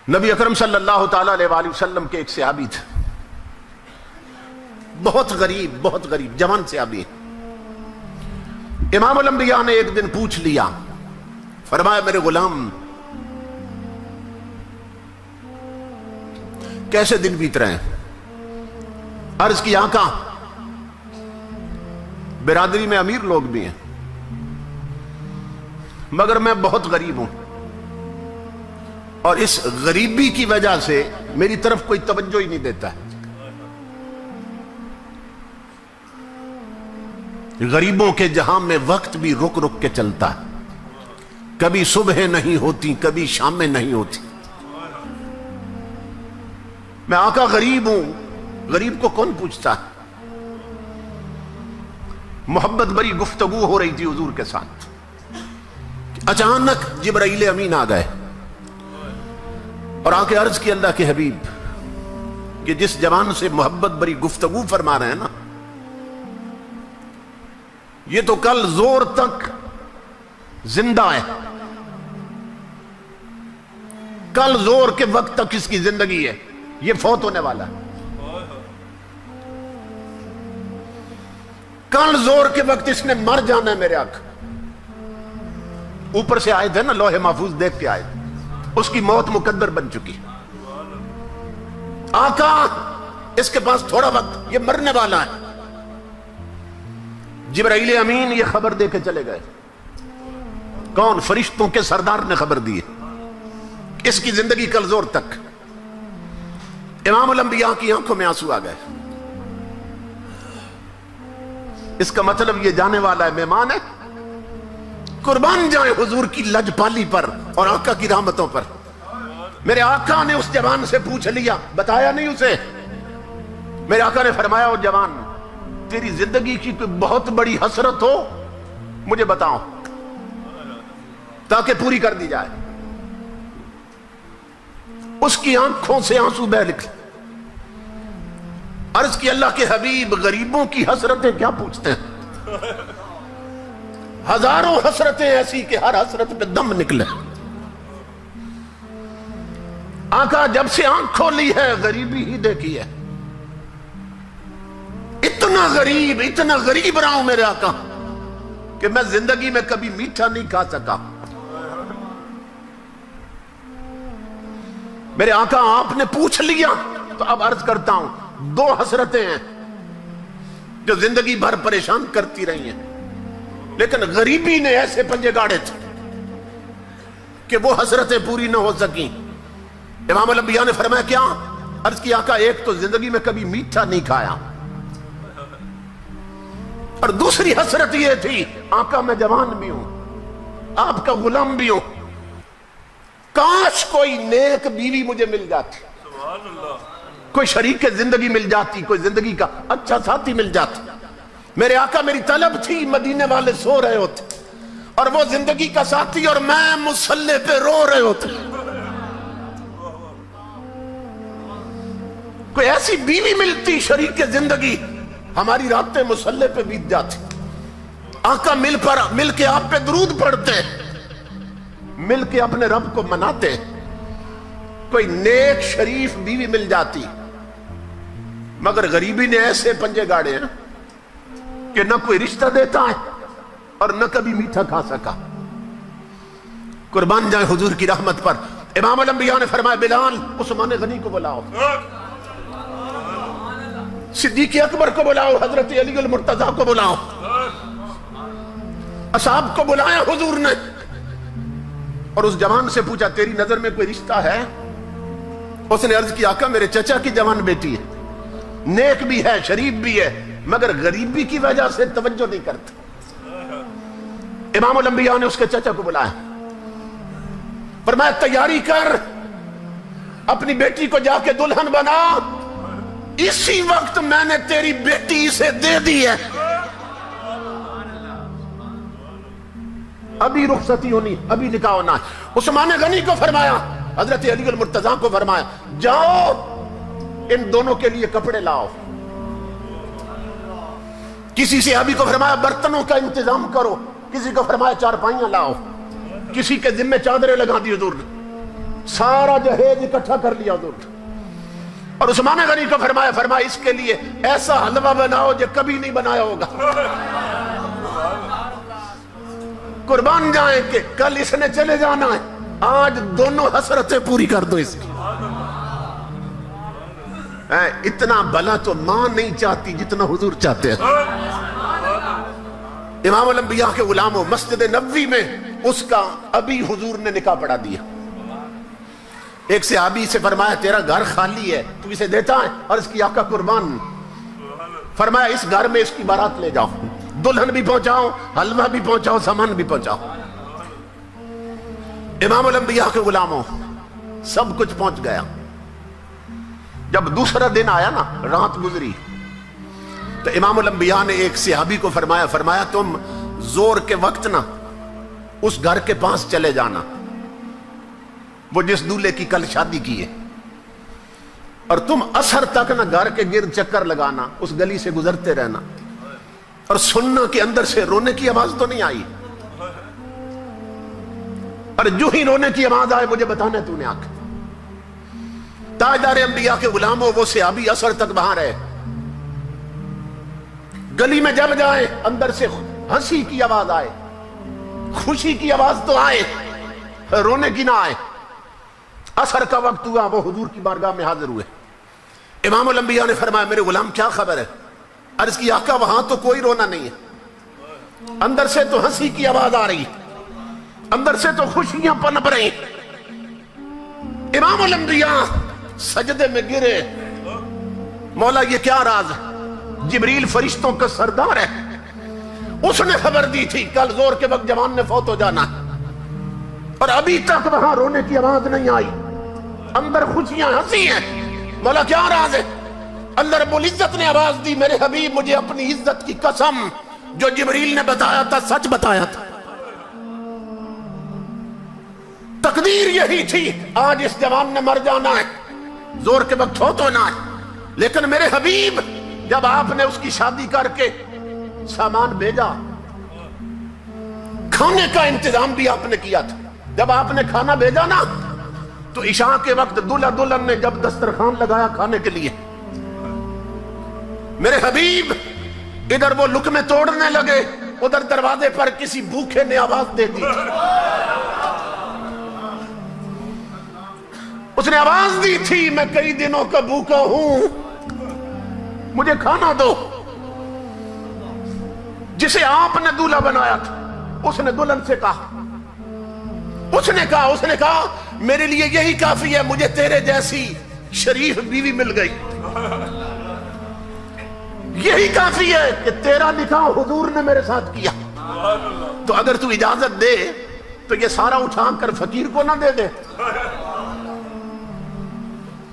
نبی اکرم صلی اللہ تعالی علیہ وآلہ وسلم کے ایک صحابی تھے، بہت غریب جوان صحابی ہیں۔ امام الانبیاء نے ایک دن پوچھ لیا، فرمایا میرے غلام کیسے دن بیت رہے ہیں؟ عرض کی آقا برادری میں امیر لوگ بھی ہیں مگر میں بہت غریب ہوں، اور اس غریبی کی وجہ سے میری طرف کوئی توجہ ہی نہیں دیتا ہے۔ غریبوں کے جہاں میں وقت بھی رک رک کے چلتا ہے، کبھی صبح نہیں ہوتی کبھی شامیں نہیں ہوتی۔ میں آقا غریب ہوں، غریب کو کون پوچھتا ہے؟ محبت بری گفتگو ہو رہی تھی حضور کے ساتھ، اچانک جبرائیل امین آ گئے اور آ کے عرض کی اللہ کے حبیب کہ جس جوان سے محبت بری گفتگو فرما رہے ہیں نا، یہ تو کل زور تک زندہ ہے، کل زور کے وقت تک اس کی زندگی ہے، یہ فوت ہونے والا ہے۔ کل زور کے وقت اس نے مر جانا ہے میرے آقا۔ اوپر سے آئے تھے نا، لوح محفوظ دیکھ کے آئے تھے، اس کی موت مقدر بن چکی۔ آقا اس کے پاس تھوڑا وقت، یہ مرنے والا ہے۔ جبرائیل امین یہ خبر دے کے چلے گئے۔ کون؟ فرشتوں کے سردار نے خبر دی ہے اس کی زندگی کل زور تک۔ امام الانبیاء کی آنکھوں میں آنسو آ گئے۔ اس کا مطلب یہ جانے والا ہے، مہمان ہے۔ قربان جائیں حضور کی لجپالی پر اور آقا کی رحمتوں پر۔ میرے آقا نے اس جوان سے پوچھ لیا، بتایا نہیں اسے۔ میرے آقا نے فرمایا او جوان، تیری زندگی کی کوئی بہت بڑی حسرت ہو مجھے بتاؤ تاکہ پوری کر دی جائے۔ اس کی آنکھوں سے آنسو بہہ نکلے۔ عرض کی اللہ کے حبیب غریبوں کی حسرتیں کیا پوچھتے ہیں؟ ہزاروں حسرتیں ایسی کہ ہر حسرت پہ دم نکلے۔ آقا جب سے آنکھ کھولی ہے غریبی ہی دیکھی ہے۔ اتنا غریب رہا ہوں میرے آقا کہ میں زندگی میں کبھی میٹھا نہیں کھا سکا۔ میرے آقا آپ نے پوچھ لیا تو اب عرض کرتا ہوں، دو حسرتیں ہیں جو زندگی بھر پریشان کرتی رہی ہیں، لیکن غریبی نے ایسے پنجے گاڑے تھے کہ وہ حسرتیں پوری نہ ہو سکیں۔ امام الانبیاء نے فرمایا کیا؟ عرض کی آقا ایک تو زندگی میں کبھی میٹھا نہیں کھایا، اور دوسری حسرت یہ تھی آقا میں جوان بھی ہوں، آپ کا غلام بھی ہوں، کاش کوئی نیک بیوی مجھے مل جاتی، کوئی شریک زندگی مل جاتی، کوئی زندگی کا اچھا ساتھی مل جاتا۔ میرے آقا میری طلب تھی، مدینے والے سو رہے ہوتے اور وہ زندگی کا ساتھی اور میں مصلی پہ رو رہے ہوتے۔ کوئی ایسی بیوی ملتی شریک زندگی، ہماری راتیں مصلی پہ بیت جاتی، آقا مل کے آپ پہ درود پڑھتے، مل کے اپنے رب کو مناتے۔ کوئی نیک شریف بیوی مل جاتی، مگر غریبی نے ایسے پنجے گاڑے ہیں کہ نہ کوئی رشتہ دیتا ہے اور نہ کبھی میٹھا کھا سکا۔ قربان جائیں حضور کی رحمت پر۔ امام الانبیاء نے فرمایا بلال عثمان غنی کو بلاؤ، صدیق اکبر کو بلاؤ، حضرت علی المرتضیٰ کو بلاؤ۔ اصحاب کو بلایا حضور نے اور اس جوان سے پوچھا تیری نظر میں کوئی رشتہ ہے؟ اس نے عرض کی آقا میرے چچا کی جوان بیٹی ہے، نیک بھی ہے شریف بھی ہے، مگر غریبی کی وجہ سے توجہ نہیں کرتا۔ امام الانبیاء نے اس کے چچا کو بلایا، فرمایا تیاری کر، اپنی بیٹی کو جا کے دلہن بنا، اسی وقت میں نے تیری بیٹی اسے دے دی ہے، ابھی رخصتی ہونی، ابھی نکاح ہونا ہے۔ عثمان غنی کو فرمایا، حضرت علی المرتضیٰ کو فرمایا جاؤ ان دونوں کے لیے کپڑے لاؤ۔ کسی صحابی کو فرمایا برتنوں کا انتظام کرو، کسی کو فرمایا چارپائیاں لاؤ، کسی کے ذمے چادریں لگا دی حضور نے، سارا جہیز اکٹھا کر لیا حضور نے، اور عثمان غنی کو فرمایا اس کے لیے ایسا حلوہ بناؤ جو کبھی نہیں بنایا ہوگا، قربان جائیں کہ کل اس نے چلے جانا ہے، آج دونوں حسرتیں پوری کر دو اس کی۔ اتنا بھلا تو ماں نہیں چاہتی جتنا حضور چاہتے ہیں۔ امام الانبیاء کے غلاموں، مسجد نبوی میں اس کا ابھی حضور نے نکاح پڑھا دیا۔ ایک صحابی سے فرمایا تیرا گھر خالی ہے، تو اسے دیتا ہے؟ اور اس کی آقا قربان، فرمایا اس گھر میں اس کی بارات لے جاؤ، دلہن بھی پہنچاؤ، حلوہ بھی پہنچاؤ، سامان بھی پہنچاؤ۔ امام الانبیاء کے غلاموں، سب کچھ پہنچ گیا۔ جب دوسرا دن آیا نا، رات گزری، تو امام الانبیاء نے ایک صحابی کو فرمایا تم زور کے وقت نا اس گھر کے پاس چلے جانا، وہ جس دولہے کی کل شادی کی ہے، اور تم عصر تک نا گھر کے گرد چکر لگانا، اس گلی سے گزرتے رہنا، اور سننا کہ اندر سے رونے کی آواز تو نہیں آئی، اور جو ہی رونے کی آواز آئے مجھے بتانا تو نے آ کے۔ تاجدار انبیاء کے غلاموں، وہ صحابی عصر تک وہاں رہے۔ گلی میں جب جائے اندر سے ہنسی کی آواز آئے، خوشی کی آواز تو آئے، رونے کی نہ آئے۔ عصر کا وقت ہوا، وہ حضور کی بارگاہ میں حاضر ہوئے۔ امام الانبیاء نے فرمایا میرے غلام کیا خبر ہے؟ عرض کی آقا وہاں تو کوئی رونا نہیں ہے، اندر سے تو ہنسی کی آواز آ رہی، اندر سے تو خوشیاں پنپ رہی۔ امام الانبیاء سجدے میں گرے، مولا یہ کیا راز ہے؟ جبریل فرشتوں کا سردار ہے، اس نے خبر دی تھی کل زور کے وقت جوان نے فوت ہو جانا ہے، اور ابھی تک وہاں رونے کی آواز نہیں آئی، اندر خوشیاں ہنسی ہیں۔ مولا کیا راز ہے؟ اللہ رب العزت نے آواز دی میرے حبیب مجھے اپنی عزت کی قسم جو جبریل نے بتایا تھا سچ بتایا تھا، تقدیر یہی تھی آج اس جوان نے مر جانا ہے، زور کے وقت فوت ہونا ہے، لیکن میرے حبیب جب آپ نے اس کی شادی کر کے سامان بھیجا، کھانے کا انتظام بھی آپ نے کیا تھا، جب آپ نے کھانا بھیجا نا تو عشاء کے وقت دلہا دلہن نے جب دسترخوان لگایا کھانے کے لیے، میرے حبیب ادھر وہ لقمے توڑنے لگے، ادھر دروازے پر کسی بھوکے نے آواز دے دی، اس نے آواز دی تھی میں کئی دنوں کا بھوکا ہوں، مجھے کھانا دو۔ جسے آپ نے دولہا بنایا تھا اس نے دلہن سے کہا، اس نے کہا میرے لیے یہی کافی ہے، مجھے تیرے جیسی شریف بیوی مل گئی، یہی کافی ہے کہ تیرا نکاح حضور نے میرے ساتھ کیا، تو اگر تو اجازت دے تو یہ سارا اٹھا کر فقیر کو نہ دے دے۔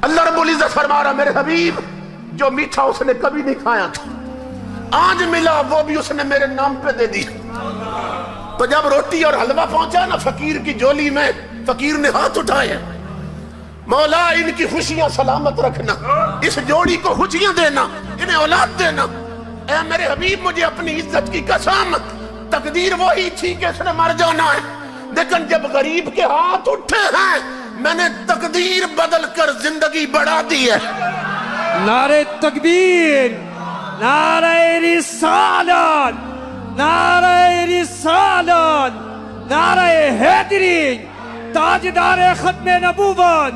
اللہ رب العزت فرما رہا میرے حبیب جو میٹھا اس نے کبھی نہیں کھایا تھا آج ملا وہ بھی اس نے میرے نام پہ دے دی۔ تو جب روٹی اور حلوہ پہنچا نا فقیر کی جولی میں، فقیر نے ہاتھ اٹھائے، مولا ان کی خوشیاں سلامت رکھنا، اس جوڑی کو خوشیاں دینا، انہیں اولاد دینا۔ اے میرے حبیب مجھے اپنی عزت کی قسم، تقدیر وہی تھی کہ اس نے مر جانا ہے، لیکن جب غریب کے ہاتھ اٹھے ہیں میں نے تقدیر بدل کر زندگی بڑھا دی ہے۔ نعرہ تکبیر، نعرہ رسالت، نعرہ رسالت، نعرہ حیدری، تاجدار ختم نبوت،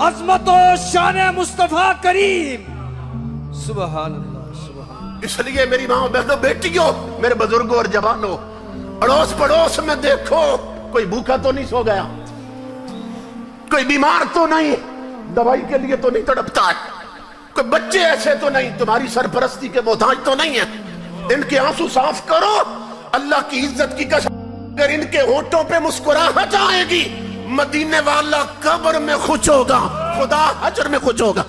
عظمت و شان مصطفیٰ کریم۔ سبحان اللہ، سبحان اللہ۔ اس لیے میری ماں بہنوں بیٹیوں، میرے بزرگوں اور جوانوں، اڑوس پڑوس میں دیکھو کوئی بھوکا تو نہیں سو گیا، کوئی بیمار تو نہیں، دوائی کے لیے تو نہیں تڑپتا ہے، کوئی بچے ایسے تو نہیں تمہاری سرپرستی کے محتاج تو نہیں ہیں۔ ان کے آنسو صاف کرو، اللہ کی عزت کی قسم اگر ان کے ہونٹوں پہ مسکراہٹ آئے گی مدینے والا قبر میں خوش ہوگا، خدا حشر میں خوش ہوگا۔